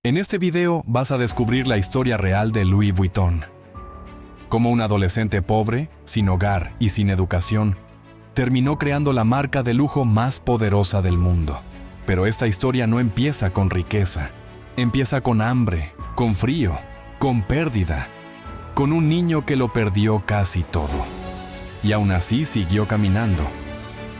En este video vas a descubrir la historia real de Louis Vuitton. Cómo un adolescente pobre, sin hogar y sin educación, terminó creando la marca de lujo más poderosa del mundo. Pero esta historia no empieza con riqueza. Empieza con hambre, con frío, con pérdida, con un niño que lo perdió casi todo. Y aún así siguió caminando.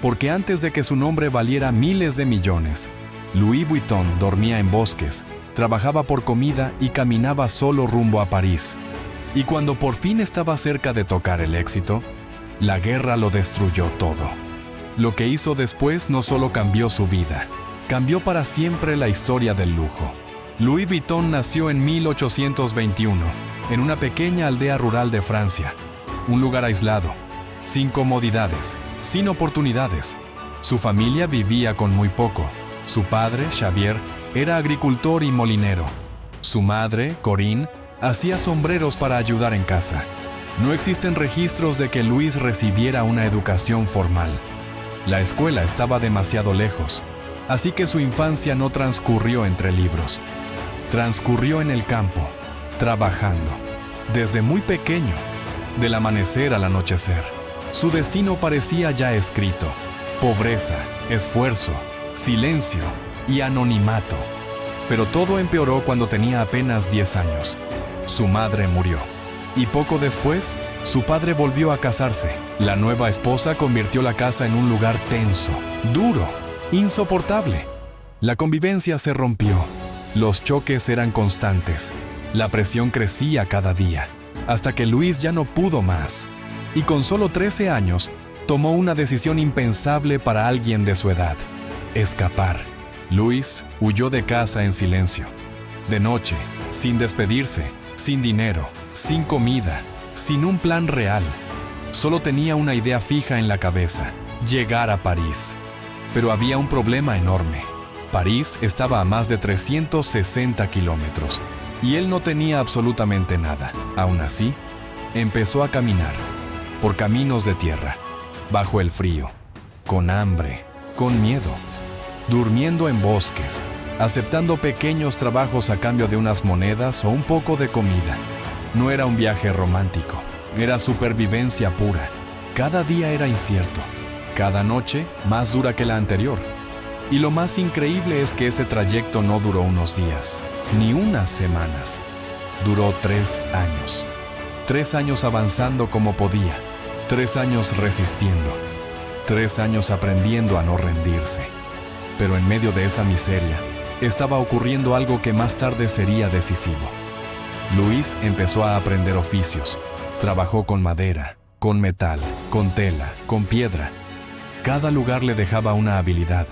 Porque antes de que su nombre valiera miles de millones, Louis Vuitton dormía en bosques, trabajaba por comida y caminaba solo rumbo a París. Y cuando por fin estaba cerca de tocar el éxito, la guerra lo destruyó todo. Lo que hizo después no solo cambió su vida, cambió para siempre la historia del lujo. Louis Vuitton nació en 1821, en una pequeña aldea rural de Francia, un lugar aislado, sin comodidades, sin oportunidades. Su familia vivía con muy poco. Su padre, Xavier, era agricultor y molinero. Su madre, Corinne, hacía sombreros para ayudar en casa. No existen registros de que Louis recibiera una educación formal. La escuela estaba demasiado lejos, así que su infancia no transcurrió entre libros. Transcurrió en el campo, trabajando, desde muy pequeño, del amanecer al anochecer. Su destino parecía ya escrito: pobreza, esfuerzo, silencio y anonimato. Pero todo empeoró cuando tenía apenas 10 años. Su madre murió. Y poco después, su padre volvió a casarse. La nueva esposa convirtió la casa en un lugar tenso, duro, insoportable. La convivencia se rompió. Los choques eran constantes. La presión crecía cada día, hasta que Louis ya no pudo más. Y con solo 13 años, tomó una decisión impensable para alguien de su edad: escapar. Louis huyó de casa en silencio, de noche, sin despedirse, sin dinero, sin comida, sin un plan real. Solo tenía una idea fija en la cabeza: llegar a París. Pero había un problema enorme. París estaba a más de 360 kilómetros, y él no tenía absolutamente nada. Aún así, empezó a caminar, por caminos de tierra, bajo el frío, con hambre, con miedo, durmiendo en bosques, aceptando pequeños trabajos a cambio de unas monedas o un poco de comida. No era un viaje romántico, era supervivencia pura. Cada día era incierto, cada noche más dura que la anterior. Y lo más increíble es que ese trayecto no duró unos días, ni unas semanas. Duró 3 años. 3 años avanzando como podía, 3 años resistiendo, 3 años aprendiendo a no rendirse. Pero en medio de esa miseria, estaba ocurriendo algo que más tarde sería decisivo. Louis empezó a aprender oficios. Trabajó con madera, con metal, con tela, con piedra. Cada lugar le dejaba una habilidad.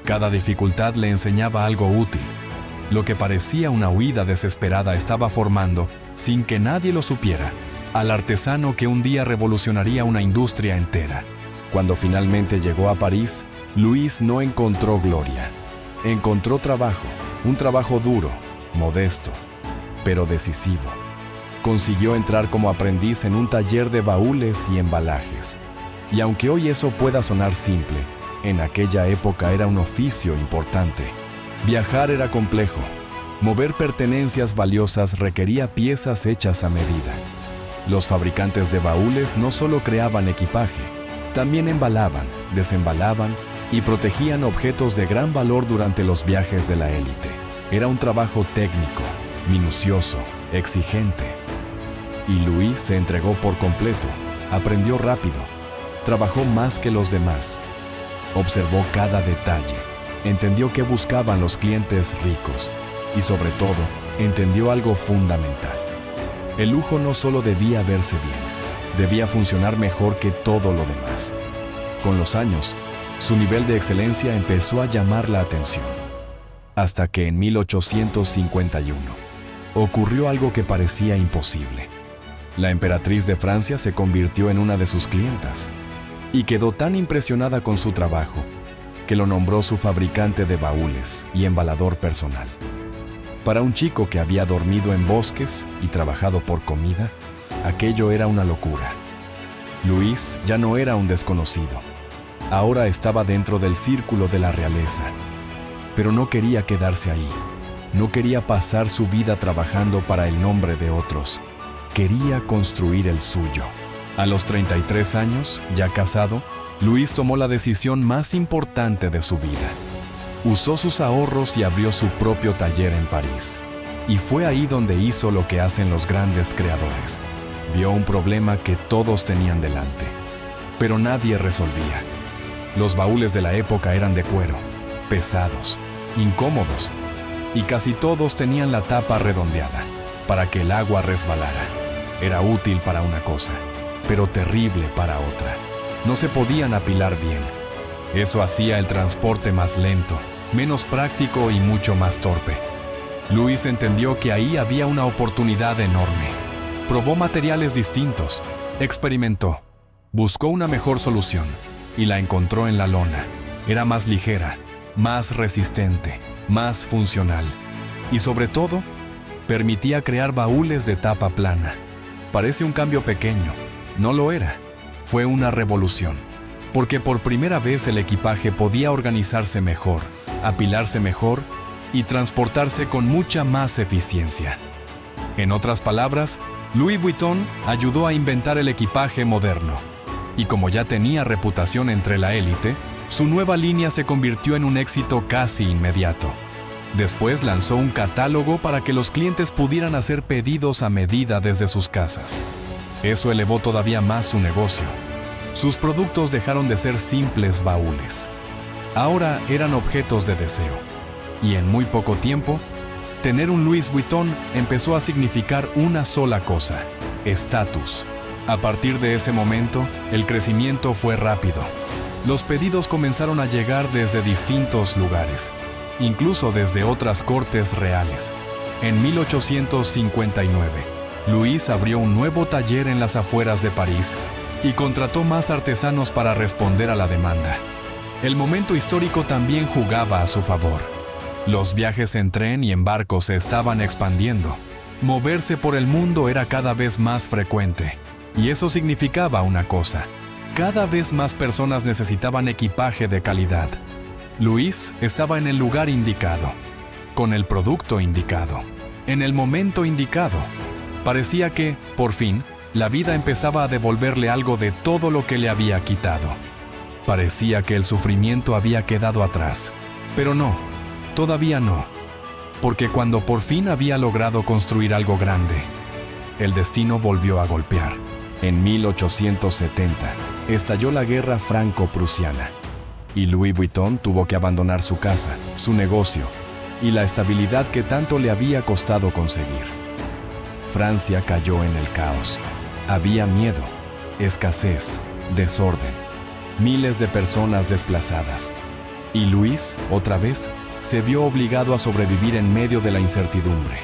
Cada dificultad le enseñaba algo útil. Lo que parecía una huida desesperada estaba formando, sin que nadie lo supiera, al artesano que un día revolucionaría una industria entera. Cuando finalmente llegó a París, Louis no encontró gloria. Encontró trabajo, un trabajo duro, modesto, pero decisivo. Consiguió entrar como aprendiz en un taller de baúles y embalajes. Y aunque hoy eso pueda sonar simple, en aquella época era un oficio importante. Viajar era complejo. Mover pertenencias valiosas requería piezas hechas a medida. Los fabricantes de baúles no solo creaban equipaje, también embalaban, desembalaban y protegían objetos de gran valor durante los viajes de la élite. Era un trabajo técnico, minucioso, exigente. Y Louis se entregó por completo, aprendió rápido, trabajó más que los demás, observó cada detalle, entendió qué buscaban los clientes ricos y sobre todo, entendió algo fundamental. El lujo no solo debía verse bien, debía funcionar mejor que todo lo demás. Con los años, su nivel de excelencia empezó a llamar la atención. Hasta que en 1851 ocurrió algo que parecía imposible. La emperatriz de Francia se convirtió en una de sus clientas y quedó tan impresionada con su trabajo que lo nombró su fabricante de baúles y embalador personal. Para un chico que había dormido en bosques y trabajado por comida, aquello era una locura. Louis ya no era un desconocido. Ahora estaba dentro del círculo de la realeza. Pero no quería quedarse ahí. No quería pasar su vida trabajando para el nombre de otros. Quería construir el suyo. A los 33 años, ya casado, Luis tomó la decisión más importante de su vida. Usó sus ahorros y abrió su propio taller en París. Y fue ahí donde hizo lo que hacen los grandes creadores. Vio un problema que todos tenían delante, pero nadie resolvía. Los baúles de la época eran de cuero, pesados, incómodos, y casi todos tenían la tapa redondeada, para que el agua resbalara. Era útil para una cosa, pero terrible para otra. No se podían apilar bien. Eso hacía el transporte más lento, menos práctico y mucho más torpe. Luis entendió que ahí había una oportunidad enorme. Probó materiales distintos, experimentó, buscó una mejor solución y la encontró en la lona. Era más ligera, más resistente, más funcional y sobre todo, permitía crear baúles de tapa plana. Parece un cambio pequeño, no lo era. Fue una revolución, porque por primera vez el equipaje podía organizarse mejor, apilarse mejor y transportarse con mucha más eficiencia. En otras palabras, Louis Vuitton ayudó a inventar el equipaje moderno. Y como ya tenía reputación entre la élite, su nueva línea se convirtió en un éxito casi inmediato. Después lanzó un catálogo para que los clientes pudieran hacer pedidos a medida desde sus casas. Eso elevó todavía más su negocio. Sus productos dejaron de ser simples baúles. Ahora eran objetos de deseo. Y en muy poco tiempo, tener un Louis Vuitton empezó a significar una sola cosa: estatus. A partir de ese momento, el crecimiento fue rápido. Los pedidos comenzaron a llegar desde distintos lugares, incluso desde otras cortes reales. En 1859, Luis abrió un nuevo taller en las afueras de París y contrató más artesanos para responder a la demanda. El momento histórico también jugaba a su favor. Los viajes en tren y en barco se estaban expandiendo. Moverse por el mundo era cada vez más frecuente. Y eso significaba una cosa: cada vez más personas necesitaban equipaje de calidad. Luis estaba en el lugar indicado, con el producto indicado, en el momento indicado. Parecía que, por fin, la vida empezaba a devolverle algo de todo lo que le había quitado. Parecía que el sufrimiento había quedado atrás. Pero no, todavía no. Porque cuando por fin había logrado construir algo grande, el destino volvió a golpear. En 1870, estalló la guerra franco-prusiana y Louis Vuitton tuvo que abandonar su casa, su negocio y la estabilidad que tanto le había costado conseguir. Francia cayó en el caos. Había miedo, escasez, desorden, miles de personas desplazadas. Y Luis, otra vez, se vio obligado a sobrevivir en medio de la incertidumbre.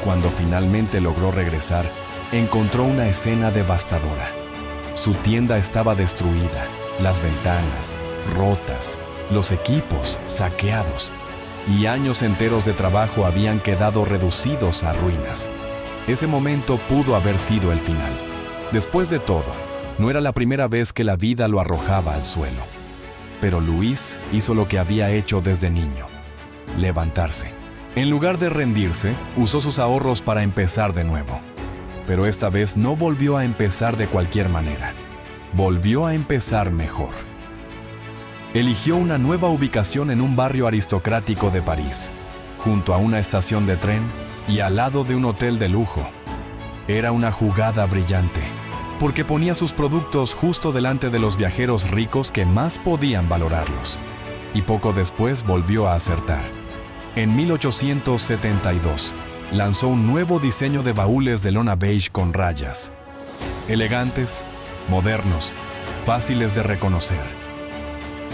Cuando finalmente logró regresar, encontró una escena devastadora. Su tienda estaba destruida, las ventanas rotas, los equipos saqueados, y años enteros de trabajo habían quedado reducidos a ruinas. Ese momento pudo haber sido el final. Después de todo, no era la primera vez que la vida lo arrojaba al suelo. Pero Luis hizo lo que había hecho desde niño: levantarse. En lugar de rendirse, usó sus ahorros para empezar de nuevo. Pero esta vez no volvió a empezar de cualquier manera. Volvió a empezar mejor. Eligió una nueva ubicación en un barrio aristocrático de París, junto a una estación de tren y al lado de un hotel de lujo. Era una jugada brillante, porque ponía sus productos justo delante de los viajeros ricos que más podían valorarlos. Y poco después volvió a acertar. En 1872, lanzó un nuevo diseño de baúles de lona beige con rayas. Elegantes, modernos, fáciles de reconocer.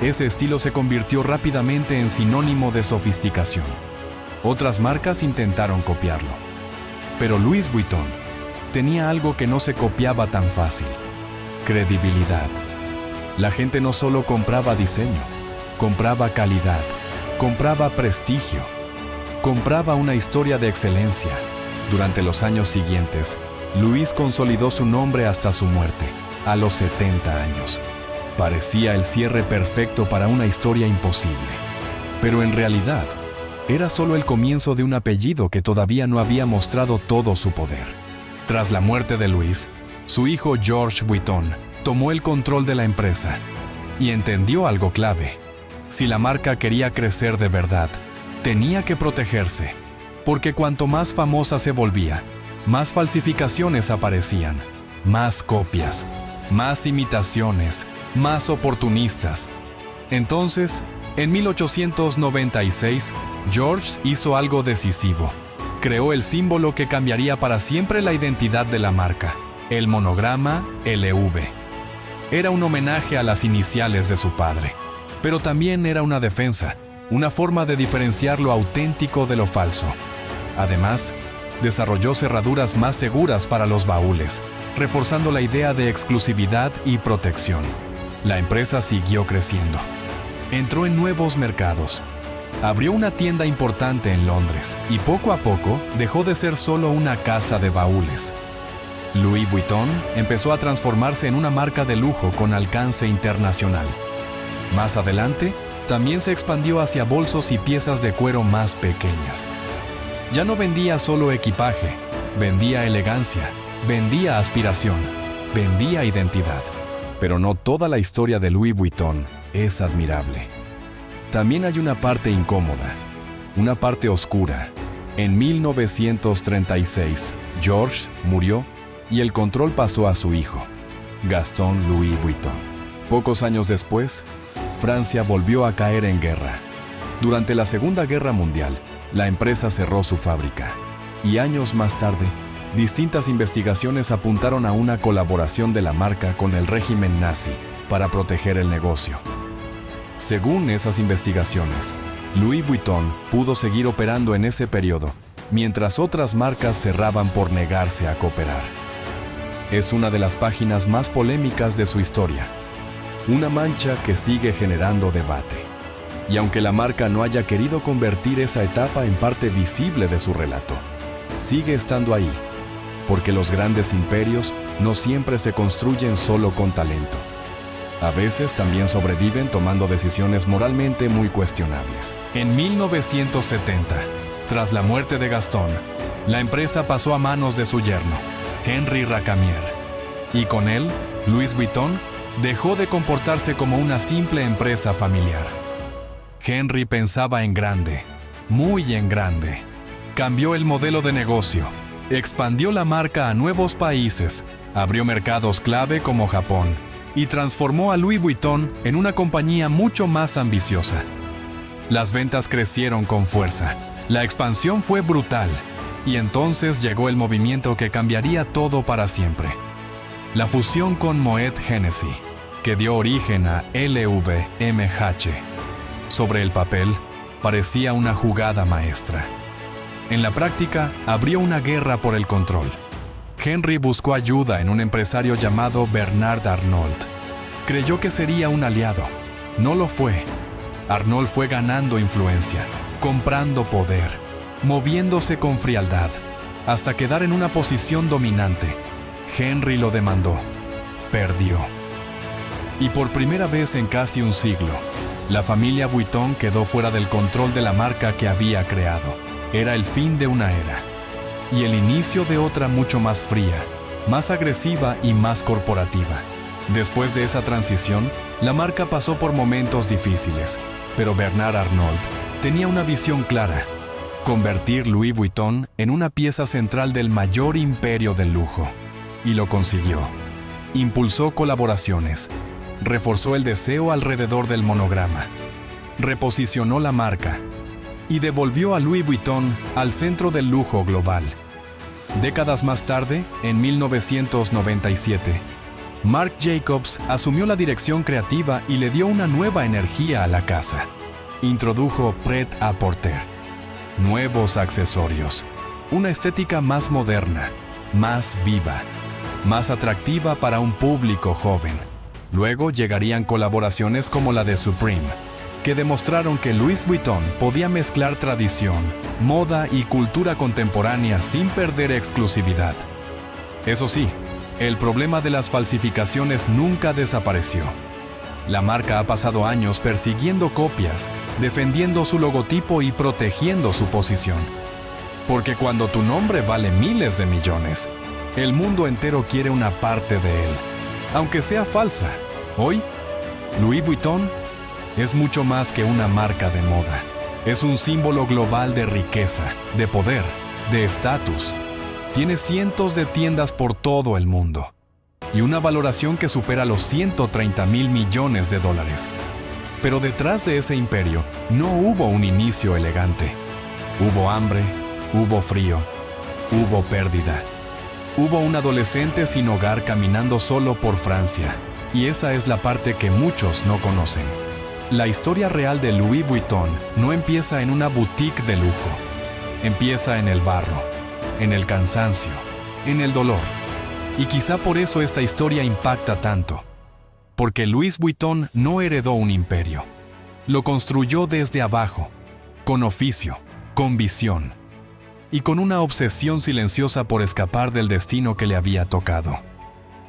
Ese estilo se convirtió rápidamente en sinónimo de sofisticación. Otras marcas intentaron copiarlo. Pero Louis Vuitton tenía algo que no se copiaba tan fácil: credibilidad. La gente no solo compraba diseño, compraba calidad, compraba prestigio, compraba una historia de excelencia. Durante los años siguientes, Luis consolidó su nombre hasta su muerte, a los 70 años. Parecía el cierre perfecto para una historia imposible. Pero en realidad, era solo el comienzo de un apellido que todavía no había mostrado todo su poder. Tras la muerte de Louis, su hijo George Vuitton tomó el control de la empresa y entendió algo clave. Si la marca quería crecer de verdad, tenía que protegerse, porque cuanto más famosa se volvía, más falsificaciones aparecían, más copias, más imitaciones, más oportunistas. Entonces, en 1896, George hizo algo decisivo. Creó el símbolo que cambiaría para siempre la identidad de la marca, el monograma LV. Era un homenaje a las iniciales de su padre, pero también era una defensa, una forma de diferenciar lo auténtico de lo falso. Además, desarrolló cerraduras más seguras para los baúles, reforzando la idea de exclusividad y protección. La empresa siguió creciendo. Entró en nuevos mercados. Abrió una tienda importante en Londres y poco a poco dejó de ser solo una casa de baúles. Louis Vuitton empezó a transformarse en una marca de lujo con alcance internacional. Más adelante, también se expandió hacia bolsos y piezas de cuero más pequeñas. Ya no vendía solo equipaje, vendía elegancia, vendía aspiración, vendía identidad. Pero no toda la historia de Louis Vuitton es admirable. También hay una parte incómoda, una parte oscura. En 1936, Georges murió y el control pasó a su hijo, Gaston Louis Vuitton. Pocos años después, Francia volvió a caer en guerra. Durante la Segunda Guerra Mundial, la empresa cerró su fábrica. Y años más tarde, distintas investigaciones apuntaron a una colaboración de la marca con el régimen nazi para proteger el negocio. Según esas investigaciones, Louis Vuitton pudo seguir operando en ese periodo, mientras otras marcas cerraban por negarse a cooperar. Es una de las páginas más polémicas de su historia, una mancha que sigue generando debate. Y aunque la marca no haya querido convertir esa etapa en parte visible de su relato, sigue estando ahí, porque los grandes imperios no siempre se construyen solo con talento. A veces también sobreviven tomando decisiones moralmente muy cuestionables. En 1970, tras la muerte de Gaston, la empresa pasó a manos de su yerno, Henri Racamier, y con él, Louis Vuitton dejó de comportarse como una simple empresa familiar. Henri pensaba en grande, muy en grande. Cambió el modelo de negocio, expandió la marca a nuevos países, abrió mercados clave como Japón y transformó a Louis Vuitton en una compañía mucho más ambiciosa. Las ventas crecieron con fuerza, la expansión fue brutal y entonces llegó el movimiento que cambiaría todo para siempre. La fusión con Moet Hennessy, que dio origen a LVMH. Sobre el papel, parecía una jugada maestra. En la práctica, abrió una guerra por el control. Henry buscó ayuda en un empresario llamado Bernard Arnault. Creyó que sería un aliado. No lo fue. Arnault fue ganando influencia, comprando poder, moviéndose con frialdad, hasta quedar en una posición dominante. Henry lo demandó. Perdió. Y por primera vez en casi un siglo, la familia Vuitton quedó fuera del control de la marca que había creado. Era el fin de una era y el inicio de otra mucho más fría, más agresiva y más corporativa. Después de esa transición, la marca pasó por momentos difíciles, pero Bernard Arnault tenía una visión clara: convertir Louis Vuitton en una pieza central del mayor imperio del lujo. Y lo consiguió. Impulsó colaboraciones, reforzó el deseo alrededor del monograma, reposicionó la marca y devolvió a Louis Vuitton al centro del lujo global. Décadas más tarde, en 1997, Marc Jacobs asumió la dirección creativa y le dio una nueva energía a la casa. Introdujo Pret-à-Porter, nuevos accesorios, una estética más moderna, más viva, más atractiva para un público joven. Luego llegarían colaboraciones como la de Supreme, que demostraron que Louis Vuitton podía mezclar tradición, moda y cultura contemporánea sin perder exclusividad. Eso sí, el problema de las falsificaciones nunca desapareció. La marca ha pasado años persiguiendo copias, defendiendo su logotipo y protegiendo su posición. Porque cuando tu nombre vale miles de millones, el mundo entero quiere una parte de él, aunque sea falsa. Hoy, Louis Vuitton es mucho más que una marca de moda. Es un símbolo global de riqueza, de poder, de estatus. Tiene cientos de tiendas por todo el mundo y una valoración que supera los 130.000 millones de dólares. Pero detrás de ese imperio no hubo un inicio elegante. Hubo hambre, hubo frío, hubo pérdida. Hubo un adolescente sin hogar caminando solo por Francia, y esa es la parte que muchos no conocen. La historia real de Louis Vuitton no empieza en una boutique de lujo. Empieza en el barro, en el cansancio, en el dolor. Y quizá por eso esta historia impacta tanto. Porque Louis Vuitton no heredó un imperio. Lo construyó desde abajo, con oficio, con visión y con una obsesión silenciosa por escapar del destino que le había tocado.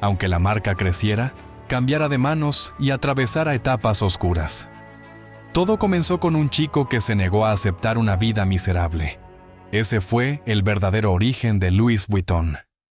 Aunque la marca creciera, cambiara de manos y atravesara etapas oscuras. Todo comenzó con un chico que se negó a aceptar una vida miserable. Ese fue el verdadero origen de Louis Vuitton.